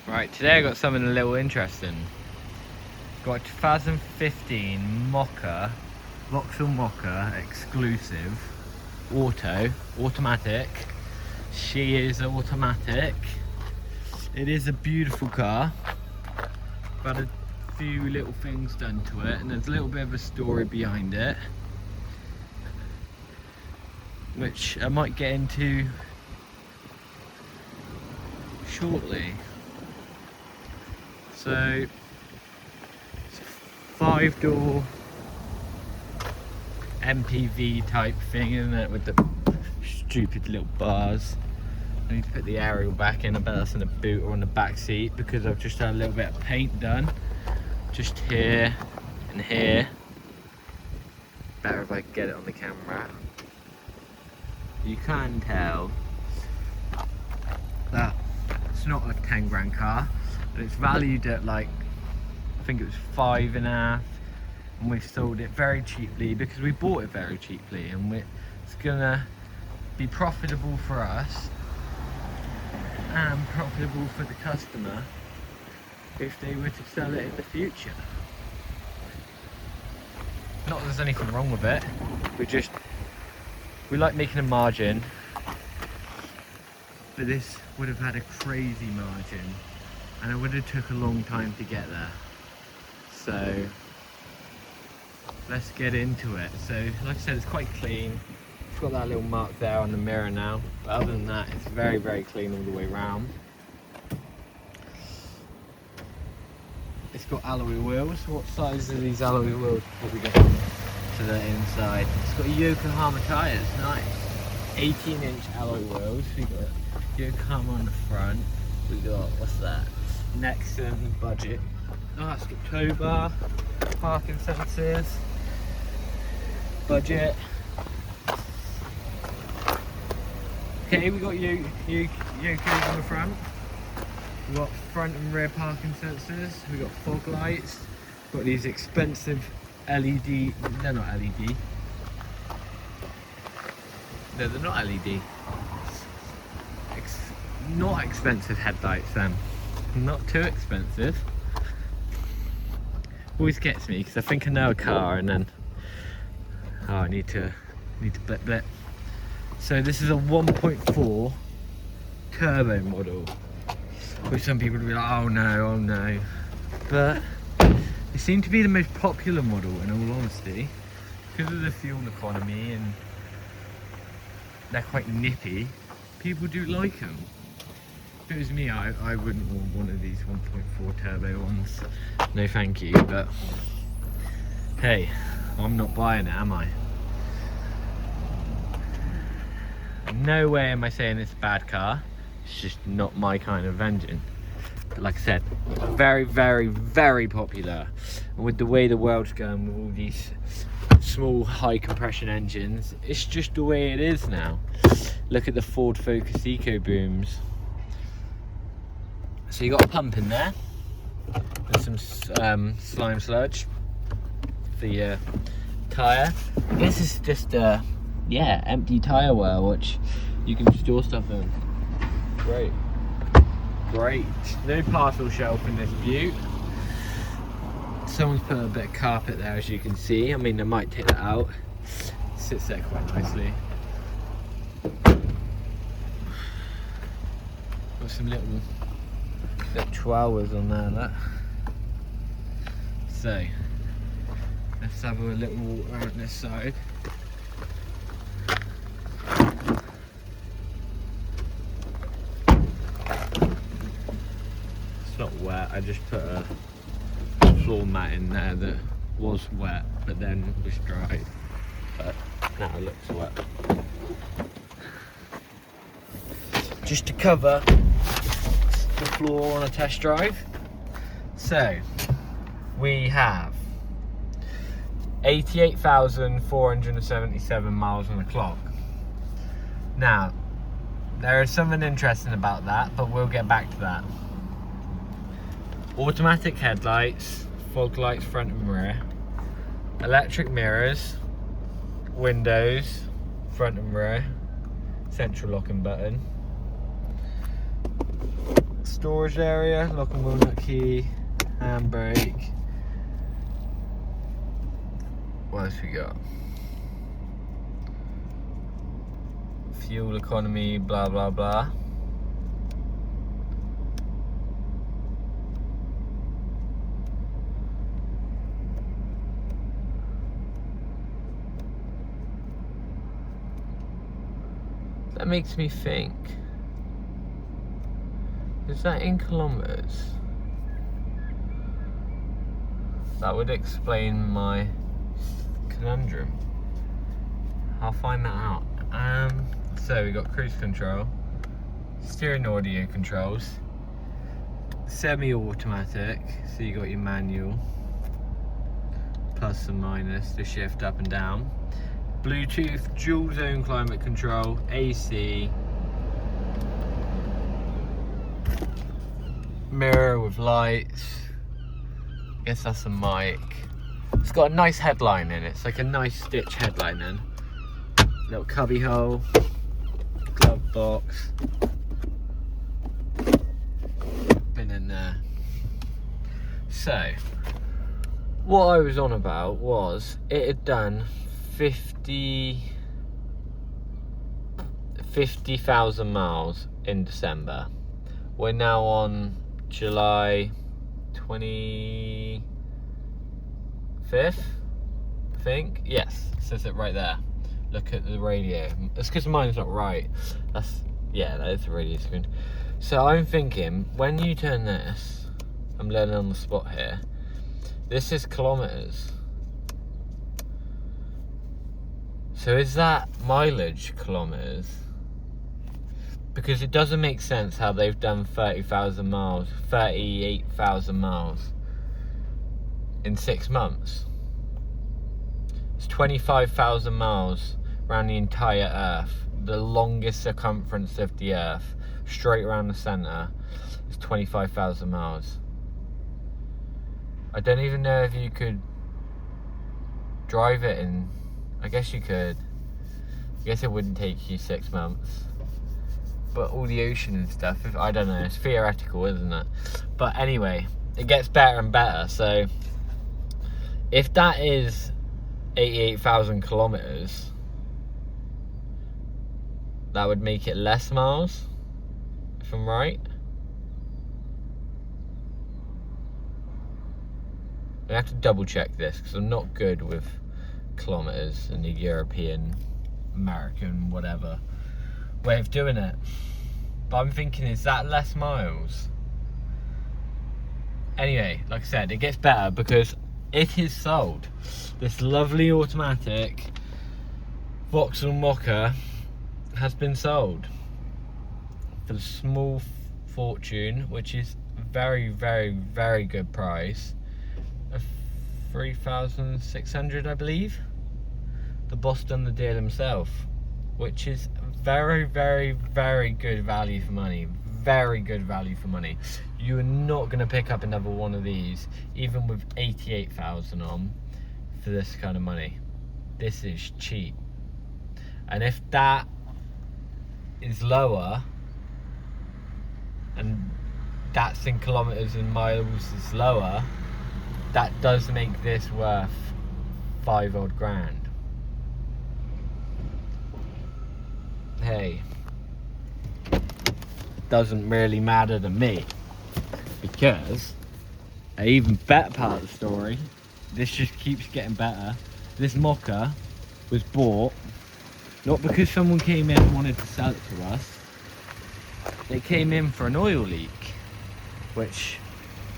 Right, today I got something a little interesting. Got a 2015 Mokka, Vauxhall Mokka exclusive, automatic. She is automatic. It is a beautiful car. Got a few little things done to it, and there's a little bit of a story behind it, which I might get into shortly. So, it's a 5-door MPV type thing, isn't it? With the stupid little bars. I need to put the aerial back in. I bet that's in the boot or on the back seat, because I've just had a little bit of paint done. Just here and here. Better if I get it on the camera. You can tell that it's not a 10 grand car. But it's valued at, like, I think it was 5.5, and we've sold it very cheaply because we bought it very cheaply, and it's gonna be profitable for us and profitable for the customer if they were to sell it in the future. Not that there's anything wrong with it, we like making a margin, but this would have had a crazy margin. And it would have took a long time to get there. So let's get into it. So like I said, it's quite clean. It's got that little mark there on the mirror now. But other than that, it's very, very clean all the way around. It's got alloy wheels. What size are these alloy wheels before we get to the inside? It's got Yokohama tyres, nice. 18-inch alloy wheels. We got Yokohama on the front. We got, what's that? Nexon budget. Oh, that's got tow bar, parking sensors, budget. Okay, we got Yokos on the front. We got front and rear parking sensors. We got fog lights. Got these expensive LED. They're not LED. No, they're not LED. Not expensive headlights then. Not too expensive. Always gets me because I think I know a car and then I need to blip. So this is a 1.4 turbo model, which some people will be like, oh no, but it seemed to be the most popular model in all honesty because of the fuel economy, and they're quite nippy. People do like them. If it was me, I wouldn't want one of these 1.4 turbo ones. No thank you, but hey, I'm not buying it, am I? No way am I saying it's a bad car. It's just not my kind of engine. But like I said, very, very, very popular. And with the way the world's going with all these small high compression engines, it's just the way it is now. Look at the Ford Focus Eco Booms. So you got a pump in there and some slime sludge for your tyre. This is just empty tyre well, which you can store stuff in. Great. No parcel shelf in this view. Someone's put a bit of carpet there, as you can see. I mean, I might take that out. It sits there quite nicely. Got some little chihuahuas on there, look. So let's have a little walk around this side. It's not wet, I just put a floor mat in there that was wet but then was dry, but now it looks wet. Just to cover the floor on a test drive. So we have 88,477 miles on the clock. Now there is something interesting about that, but we'll get back to that. Automatic headlights, fog lights front and rear, electric mirrors, windows front and rear, central locking button, storage area, lock and wheel nut key, handbrake. What else we got? Fuel economy, blah blah blah. That makes me think, is that in kilometers? That would explain my conundrum. I'll find that out. So we got cruise control, steering audio controls, semi-automatic, so you got your manual, plus and minus, the shift up and down, Bluetooth, dual zone climate control, AC, mirror with lights, I guess that's a mic. It's got a nice headline in it, it's like a nice stitch headline in. Little cubby hole, glove box, been in there. So, what I was on about was, it had done 50,000 miles in December. We're now on July 25th, I think. Yes, it says it right there. Look at the radio. It's because mine's not right. That is the radio screen. So I'm thinking, when you turn this, I'm learning on the spot here, this is kilometers. So is that mileage kilometers? Because it doesn't make sense how they've done 30,000 miles, 38,000 miles in 6 months. It's 25,000 miles around the entire Earth. The longest circumference of the Earth, straight around the centre, is 25,000 miles. I don't even know if you could drive it in. I guess you could. I guess it wouldn't take you 6 months. But all the ocean and stuff, I don't know, it's theoretical, isn't it? But anyway, it gets better and better. So if that is 88,000 kilometers, that would make it less miles, if I'm right. I have to double check this because I'm not good with kilometers and the European, American, whatever way of doing it. But I'm thinking, is that less miles? Anyway, like I said, it gets better because it is sold. This lovely automatic Vauxhall Mokka has been sold for a small fortune, which is very, very, very good price of 3,600, I believe. The boss done the deal himself, which is very, very, very good value for money. Very good value for money. You are not going to pick up another one of these, even with 88,000 on, for this kind of money. This is cheap. And if that is lower, and that's in kilometers and miles is lower, that does make this worth 5 odd grand. Hey, it doesn't really matter to me, because an even better part of the story, this just keeps getting better. This Mokka was bought not because someone came in and wanted to sell it to us. They came in for an oil leak, which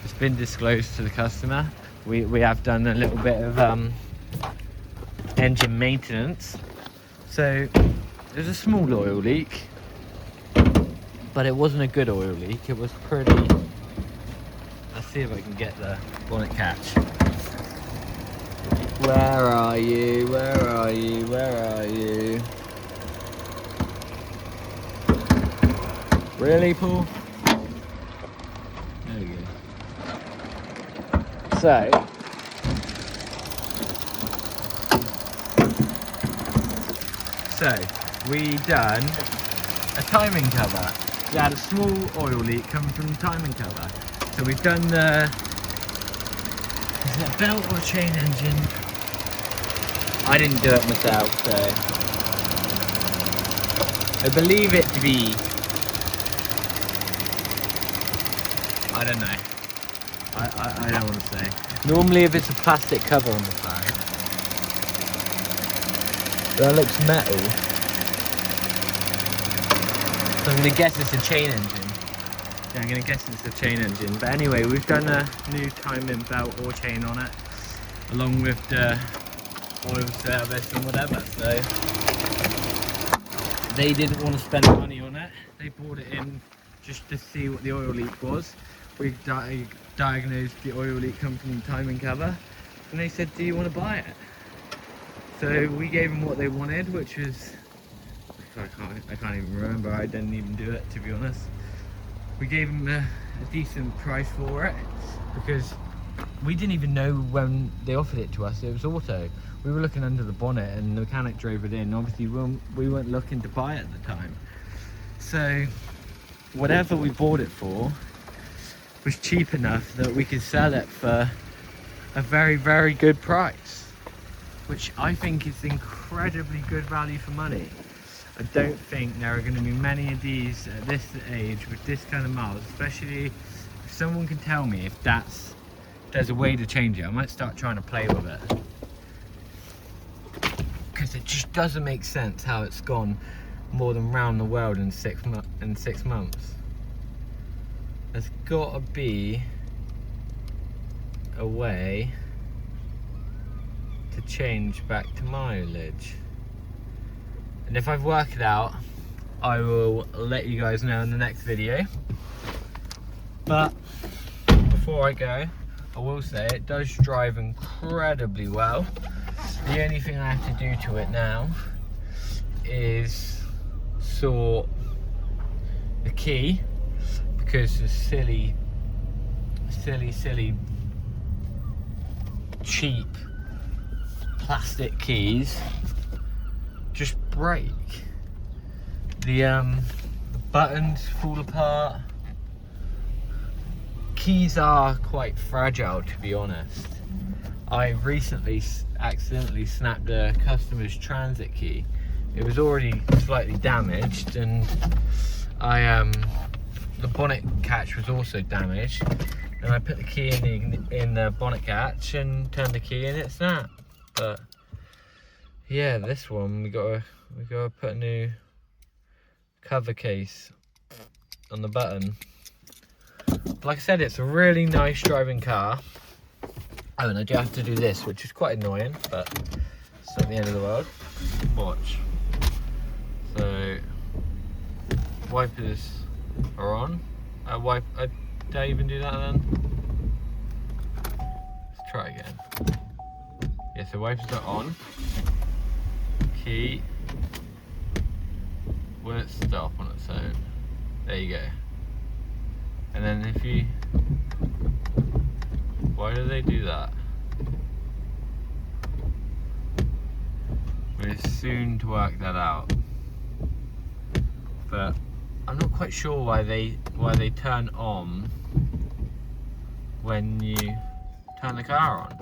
has been disclosed to the customer. We have done a little bit of engine maintenance. So there's a small oil leak, but it wasn't a good oil leak. It was pretty... Let's see if I can get the bonnet catch. Where are you? Where are you? Where are you? Really, Paul? There we go. So we done a timing cover. we had a small oil leak coming from the timing cover. So we've done the, is it a belt or a chain engine? I didn't do it myself, so I believe it to be, I don't know. I don't want to say. Normally if it's a plastic cover on the side, that looks metal. So I'm going to guess it's a chain engine. Yeah, I'm going to guess it's a chain engine. But anyway, we've done a new timing belt or chain on it, along with the oil service and whatever. So they didn't want to spend money on it. They brought it in just to see what the oil leak was. We diagnosed the oil leak coming from the timing cover, and they said, do you want to buy it? So we gave them what they wanted, which was, I can't even remember, I didn't even do it, to be honest. We gave them a decent price for it, because we didn't even know when they offered it to us. It was auto. We were looking under the bonnet and the mechanic drove it in. Obviously we weren't looking to buy it at the time. So whatever we bought it for was cheap enough that we could sell it for a very, very good price, which I think is incredibly good value for money. I don't think there are going to be many of these at this age with this kind of miles, especially if someone can tell me if there's a way to change it. I might start trying to play with it, because it just doesn't make sense how it's gone more than round the world in 6 months. There's got to be a way to change back to mileage, and if I've worked it out, I will let you guys know in the next video. But before I go, I will say it does drive incredibly well. The only thing I have to do to it now is sort the key, because the silly cheap plastic keys just break. The buttons fall apart. Keys are quite fragile, to be honest. I recently accidentally snapped a customer's transit key. It was already slightly damaged, and the bonnet catch was also damaged, and I put the key in the bonnet catch and turned the key and it snapped. But yeah, this one we gotta put a new cover case on the button. Like I said, it's a really nice driving car. Oh, and I do have to do this, which is quite annoying, but it's not the end of the world. Watch. So wipers are on. Did I even do that then? Let's try again. Yeah, so wipers are on. Key won't stop on its own. There you go. And then if you, why do they do that? We're soon to work that out. But I'm not quite sure why they turn on when you turn the car on.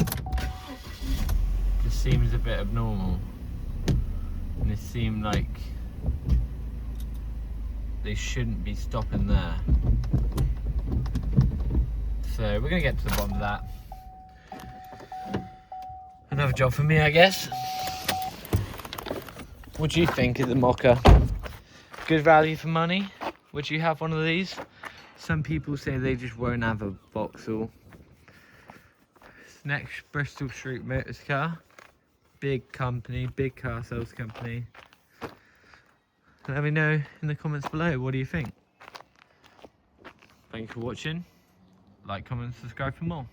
Just seems a bit abnormal. And it seemed like they shouldn't be stopping there. So we're gonna get to the bottom of that. Another job for me, I guess. What do you think of the Mokka? Good value for money? Would you have one of these? Some people say they just won't have a Vauxhall. Next, Bristol Street Motors car. Big company, big car sales company. Let me know in the comments below, what do you think? Thank you for watching. Like, comment, subscribe for more.